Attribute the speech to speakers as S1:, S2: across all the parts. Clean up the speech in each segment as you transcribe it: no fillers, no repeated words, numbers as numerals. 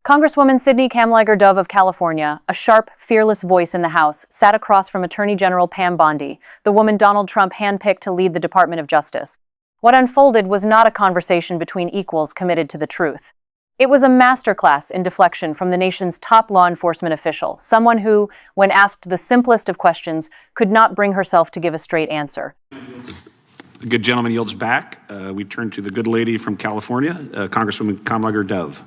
S1: Congresswoman Sydney Kamlager-Dove of California, a sharp, fearless voice in the House, sat across from Attorney General Pam Bondi, the woman Donald Trump handpicked to lead the Department of Justice. What unfolded was not a conversation between equals committed to the truth. It was a masterclass in deflection from the nation's top law enforcement official, someone who, when asked the simplest of questions, could not bring herself to give a straight answer.
S2: The good gentleman yields back. We turn to the good lady from California, Congresswoman Kamlager-Dove.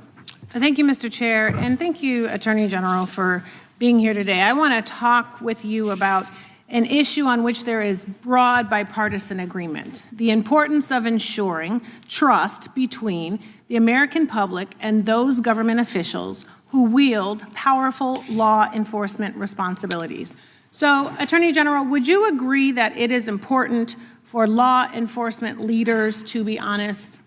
S3: Thank you, Mr. Chair, and thank you, Attorney General, for being here today. I want to talk with you about an issue on which there is broad bipartisan agreement: the importance of ensuring trust between the American public and those government officials who wield powerful law enforcement responsibilities. So, Attorney General, would you agree that it is important for law enforcement leaders to be honest?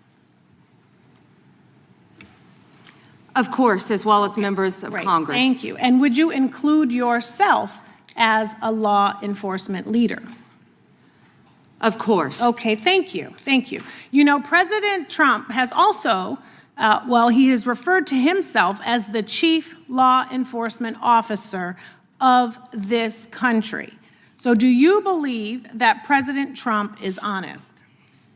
S4: Of course, as well as members of Congress.
S3: Thank you. And would you include yourself as a law enforcement leader?
S4: Of course.
S3: Okay, thank you. Thank you. You know, President Trump has also, he has referred to himself as the chief law enforcement officer of this country. So do you believe that President Trump is honest?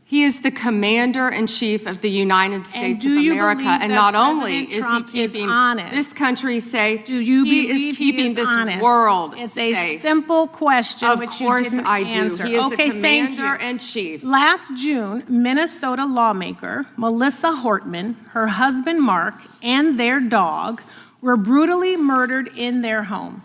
S4: He is the commander-in-chief of the United States of America, and not only is he keeping this country safe, he is keeping this world safe.
S3: It's a simple question which you didn't answer.
S4: Of course I do. He is the commander-in-chief.
S3: Last June, Minnesota lawmaker Melissa Hortman, her husband Mark, and their dog were brutally murdered in their home.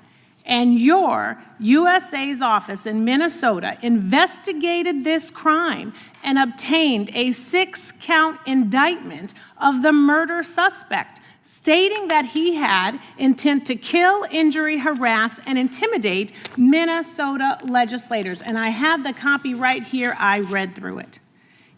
S3: And your USA's office in Minnesota investigated this crime and obtained a 6-count indictment of the murder suspect, stating that he had intent to kill, injury, harass, and intimidate Minnesota legislators. And I have the copy right here. I read through it.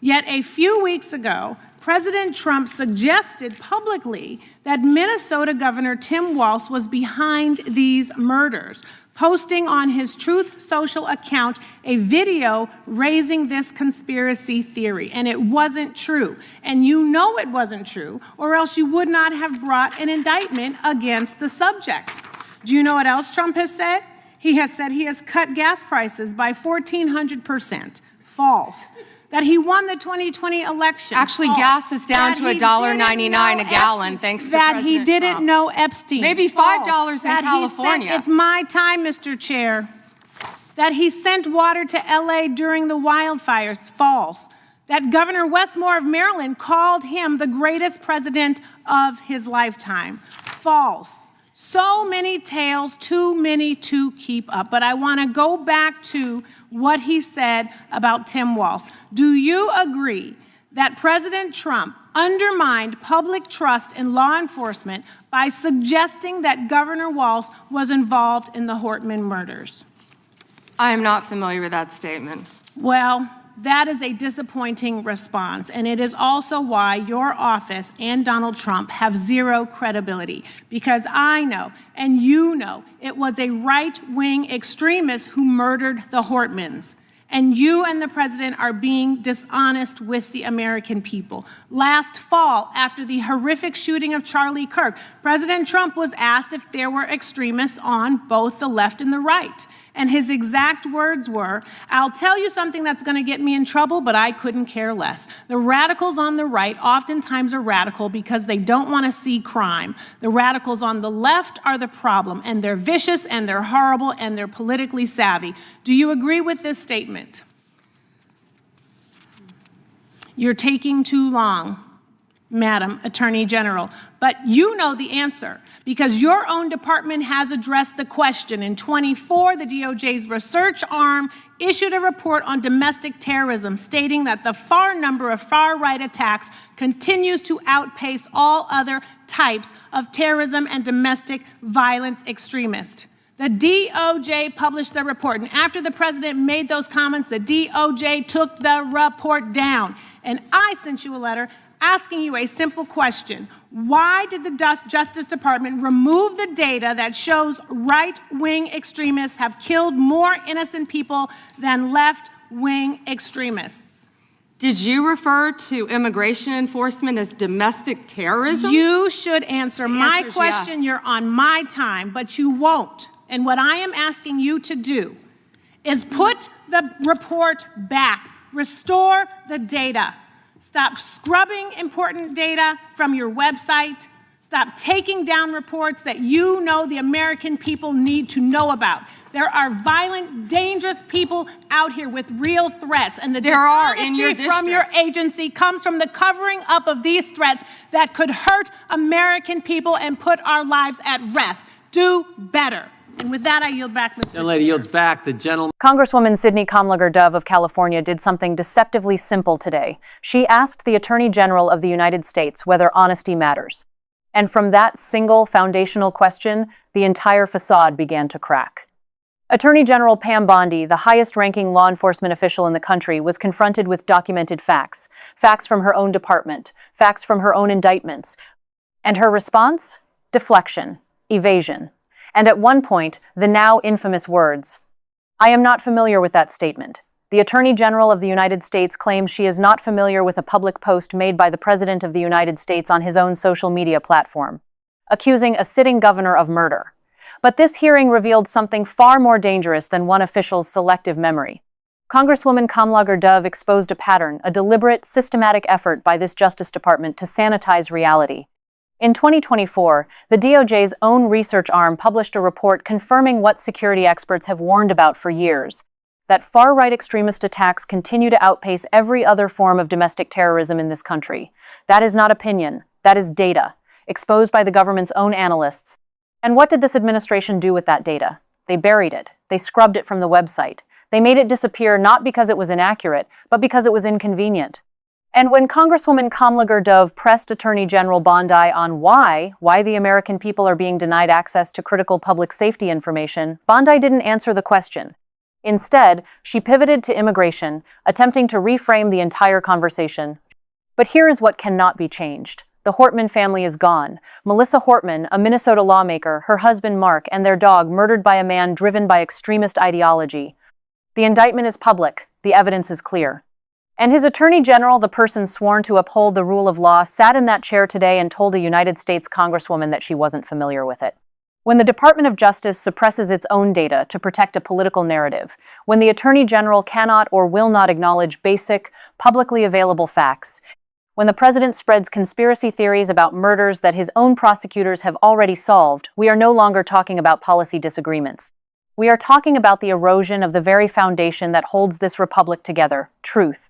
S3: Yet a few weeks ago, President Trump suggested publicly that Minnesota Governor Tim Walz was behind these murders, posting on his Truth Social account a video raising this conspiracy theory. And it wasn't true. And you know it wasn't true, or else you would not have brought an indictment against the subject. Do you know what else Trump has said? He has said he has cut gas prices by 1,400%. False. That he won the 2020 election.
S4: Actually, gas is down to $1.99 a gallon, thanks to President Trump.
S3: That he didn't know Epstein.
S4: Maybe $5 in California.
S3: It's my time, Mr. Chair. That he sent water to LA during the wildfires. False. That Governor Westmore of Maryland called him the greatest president of his lifetime. False. So many tales, too many to keep up. But I want to go back to what he said about Tim Walz. Do you agree that President Trump undermined public trust in law enforcement by suggesting that Governor Walz was involved in the Hortman murders?
S4: I am not familiar with that statement.
S3: Well, that is a disappointing response, and it is also why your office and Donald Trump have zero credibility, because I know, and you know, it was a right-wing extremist who murdered the Hortmans. And you and the president are being dishonest with the American people. Last fall, after the horrific shooting of Charlie Kirk, President Trump was asked if there were extremists on both the left and the right. And his exact words were, "I'll tell you something that's going to get me in trouble, but I couldn't care less. The radicals on the right oftentimes are radical because they don't want to see crime. The radicals on the left are the problem, and they're vicious, and they're horrible, and they're politically savvy." Do you agree with this statement? You're taking too long, Madam Attorney General, but you know the answer because your own department has addressed the question. In 24, the DOJ's research arm issued a report on domestic terrorism, stating that the number of far-right attacks continues to outpace all other types of terrorism and domestic violence extremists. The DOJ published the report, and after the president made those comments, the DOJ took the report down. And I sent you a letter asking you a simple question. Why did the Justice Department remove the data that shows right-wing extremists have killed more innocent people than left-wing extremists?
S4: Did you refer to immigration enforcement as domestic terrorism?
S3: You should answer my question.
S4: Yes.
S3: You're on my time, but you won't. And what I am asking you to do is put the report back. Restore the data. Stop scrubbing important data from your website. Stop taking down reports that you know the American people need to know about. There are violent, dangerous people out here with real threats, and the dishonesty from your agency comes from the covering up of these threats that could hurt American people and put our lives at rest. Do better. And with that, I yield back, Mr. Chair.
S5: The lady yields back. The gentleman.
S1: Congresswoman Sydney Kamlager-Dove of California did something deceptively simple today. She asked the Attorney General of the United States whether honesty matters. And from that single foundational question, the entire facade began to crack. Attorney General Pam Bondi, the highest-ranking law enforcement official in the country, was confronted with documented facts. Facts from her own department, facts from her own indictments. And her response? Deflection, evasion. And at one point, the now infamous words, "I am not familiar with that statement." The Attorney General of the United States claims she is not familiar with a public post made by the President of the United States on his own social media platform, accusing a sitting governor of murder. But this hearing revealed something far more dangerous than one official's selective memory. Congresswoman Kamlager-Dove exposed a pattern, a deliberate, systematic effort by this Justice Department to sanitize reality. In 2024, the DOJ's own research arm published a report confirming what security experts have warned about for years, that far-right extremist attacks continue to outpace every other form of domestic terrorism in this country. That is not opinion, that is data, exposed by the government's own analysts. And what did this administration do with that data? They buried it. They scrubbed it from the website. They made it disappear not because it was inaccurate, but because it was inconvenient. And when Congresswoman Kamlager-Dove pressed Attorney General Bondi on why the American people are being denied access to critical public safety information, Bondi didn't answer the question. Instead, she pivoted to immigration, attempting to reframe the entire conversation. But here is what cannot be changed. The Hortman family is gone. Melissa Hortman, a Minnesota lawmaker, her husband Mark, and their dog murdered by a man driven by extremist ideology. The indictment is public. The evidence is clear. And his Attorney General, the person sworn to uphold the rule of law, sat in that chair today and told a United States Congresswoman that she wasn't familiar with it. When the Department of Justice suppresses its own data to protect a political narrative, when the Attorney General cannot or will not acknowledge basic, publicly available facts, when the President spreads conspiracy theories about murders that his own prosecutors have already solved, we are no longer talking about policy disagreements. We are talking about the erosion of the very foundation that holds this republic together, truth.